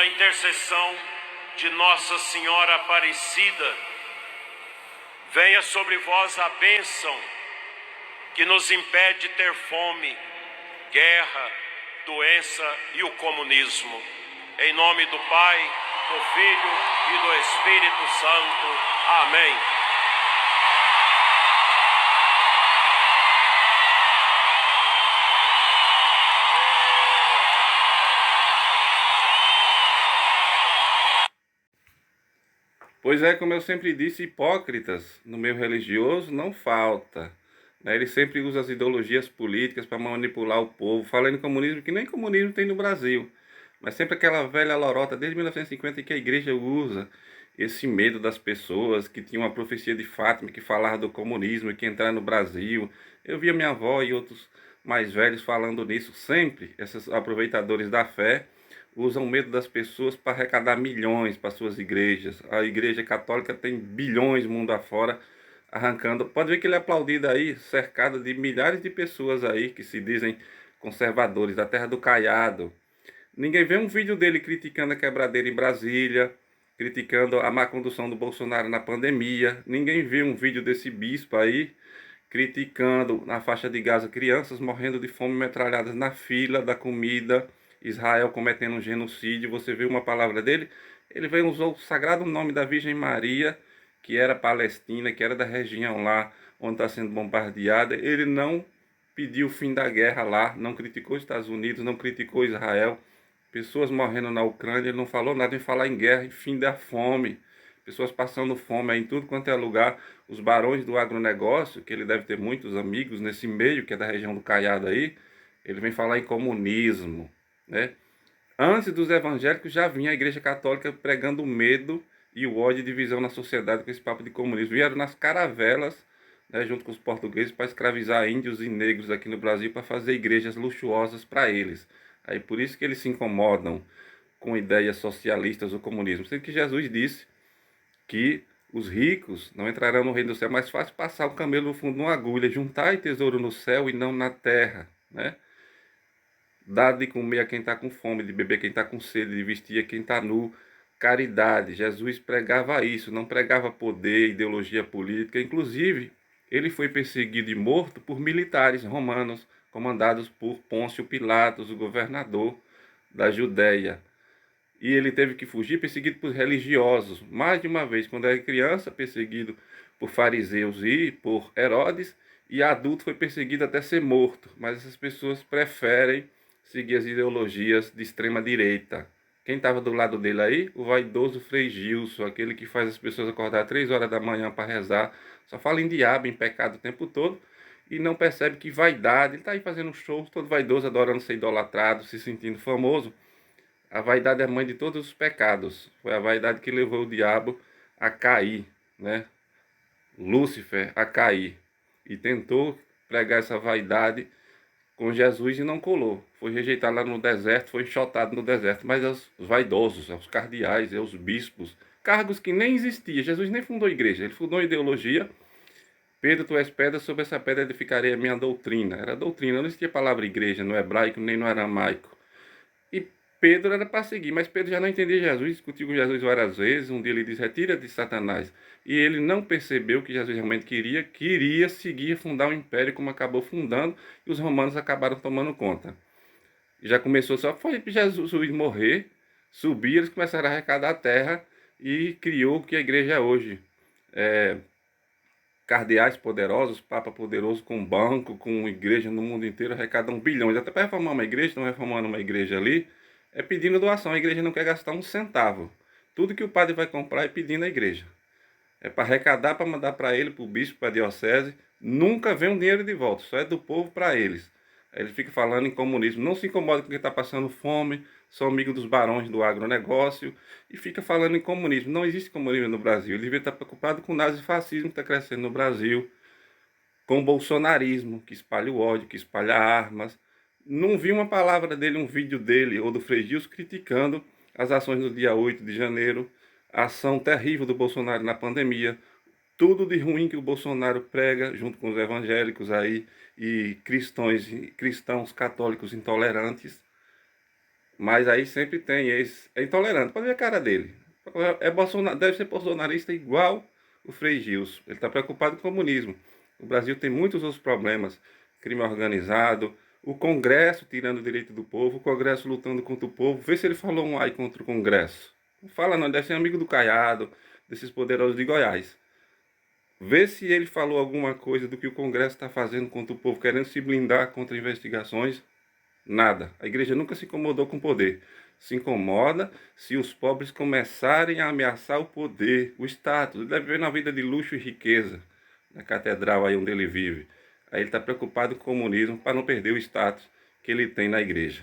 pela intercessão de Nossa Senhora Aparecida, venha sobre vós a bênção que nos impede de ter fome, guerra, doença e o comunismo. Em nome do Pai, do Filho e do Espírito Santo. Amém. Pois é, como eu sempre disse, hipócritas no meio religioso não falta. Ele sempre usa as ideologias políticas para manipular o povo, falando em comunismo que nem comunismo tem no Brasil. Mas sempre aquela velha lorota desde 1950 que a igreja usa esse medo das pessoas, que tinha uma profecia de Fátima que falava do comunismo e que ia entrar no Brasil. Eu via minha avó e outros mais velhos falando nisso sempre, esses aproveitadores da fé usam o medo das pessoas para arrecadar milhões para suas igrejas. A igreja católica tem bilhões mundo afora arrancando. Pode ver que ele é aplaudido aí, cercado de milhares de pessoas aí que se dizem conservadores, da terra do Caiado. Ninguém vê um vídeo dele criticando a quebradeira em Brasília, criticando a má condução do Bolsonaro na pandemia. Ninguém vê um vídeo desse bispo aí criticando na faixa de Gaza crianças morrendo de fome, metralhadas na fila da comida, Israel cometendo um genocídio. Você vê uma palavra dele? Ele veio usou o sagrado nome da Virgem Maria, que era palestina, que era da região lá onde está sendo bombardeada. Ele não pediu o fim da guerra lá, não criticou os Estados Unidos, não criticou Israel. Pessoas morrendo na Ucrânia, ele não falou nada em falar em guerra, em fim da fome. Pessoas passando fome aí em tudo quanto é lugar. Os barões do agronegócio, que ele deve ter muitos amigos nesse meio, que é da região do Caiado aí, ele vem falar em comunismo, né? Antes dos evangélicos já vinha a Igreja Católica pregando o medo e o ódio e divisão na sociedade com esse papo de comunismo. Vieram nas caravelas, né, junto com os portugueses, para escravizar índios e negros aqui no Brasil, para fazer igrejas luxuosas para eles. Aí por isso que eles se incomodam com ideias socialistas do comunismo. Sendo que Jesus disse que os ricos não entrarão no reino do céu. É mais fácil passar o camelo no fundo de uma agulha, juntar tesouro no céu e não na terra, né? Dar de comer a quem está com fome, de beber quem está com sede, de vestir a quem está nu. Caridade. Jesus pregava isso, não pregava poder, ideologia política. Inclusive, ele foi perseguido e morto por militares romanos, comandados por Pôncio Pilatos, o governador da Judéia. E ele teve que fugir perseguido por religiosos. Mais de uma vez, quando era criança, perseguido por fariseus e por Herodes, e adulto foi perseguido até ser morto. Mas essas pessoas preferem seguir as ideologias de extrema direita. Quem estava do lado dele aí? O vaidoso Frei Gilson, aquele que faz as pessoas acordar 3 horas da manhã para rezar, só fala em diabo, em pecado o tempo todo, e não percebe que vaidade, ele está aí fazendo shows, todo vaidoso, adorando ser idolatrado, se sentindo famoso. A vaidade é a mãe de todos os pecados. Foi a vaidade que levou o diabo a cair, né? Lúcifer a cair. E tentou pregar essa vaidade com Jesus e não colou. Foi rejeitado lá no deserto, foi enxotado no deserto. Mas é os vaidosos, é os cardeais, é os bispos, cargos que nem existiam. Jesus nem fundou igreja, ele fundou ideologia. Pedro, tu és pedra, sobre essa pedra edificarei a minha doutrina. Era doutrina, não existia a palavra igreja no hebraico nem no aramaico. E Pedro era para seguir, mas Pedro já não entendia Jesus, discutiu com Jesus várias vezes. Um dia ele diz, retira de Satanás. E ele não percebeu que Jesus realmente queria seguir, fundar um império como acabou fundando, e os romanos acabaram tomando conta. E já começou só, foi Jesus morrer, subir, eles começaram a arrecadar a terra e criou o que a igreja é hoje. Cardeais poderosos, Papa poderoso com banco, com igreja no mundo inteiro, arrecadam bilhões. Até para reformar uma igreja, estão reformando uma igreja ali, é pedindo doação. A igreja não quer gastar um centavo. Tudo que o padre vai comprar é pedindo à igreja. É para arrecadar, para mandar para ele, para o bispo, para a diocese. Nunca vem um dinheiro de volta, só é do povo para eles. Aí ele fica falando em comunismo. Não se incomoda com quem está passando fome, são amigos dos barões do agronegócio e fica falando em comunismo. Não existe comunismo no Brasil. Ele devia estar preocupado com o nazifascismo que está crescendo no Brasil, com o bolsonarismo, que espalha o ódio, que espalha armas. Não vi uma palavra dele, um vídeo dele ou do Frei Gilson criticando as ações do dia 8 de janeiro, a ação terrível do Bolsonaro na pandemia, tudo de ruim que o Bolsonaro prega, junto com os evangélicos aí e cristãos católicos intolerantes. Mas aí sempre tem esse. É intolerante. Pode ver a cara dele. É Bolsonaro, deve ser bolsonarista igual o Frei Gilson. Ele está preocupado com o comunismo. O Brasil tem muitos outros problemas. Crime organizado, o Congresso tirando o direito do povo, o Congresso lutando contra o povo. Vê se ele falou um ai contra o Congresso. Não fala não, deve ser amigo do Caiado, desses poderosos de Goiás. Vê se ele falou alguma coisa do que o Congresso está fazendo contra o povo, querendo se blindar contra investigações. Nada. A igreja nunca se incomodou com o poder. Se incomoda se os pobres começarem a ameaçar o poder, o status. Ele deve viver na vida de luxo e riqueza, na catedral aí onde ele vive. Aí ele está preocupado com o comunismo para não perder o status que ele tem na igreja.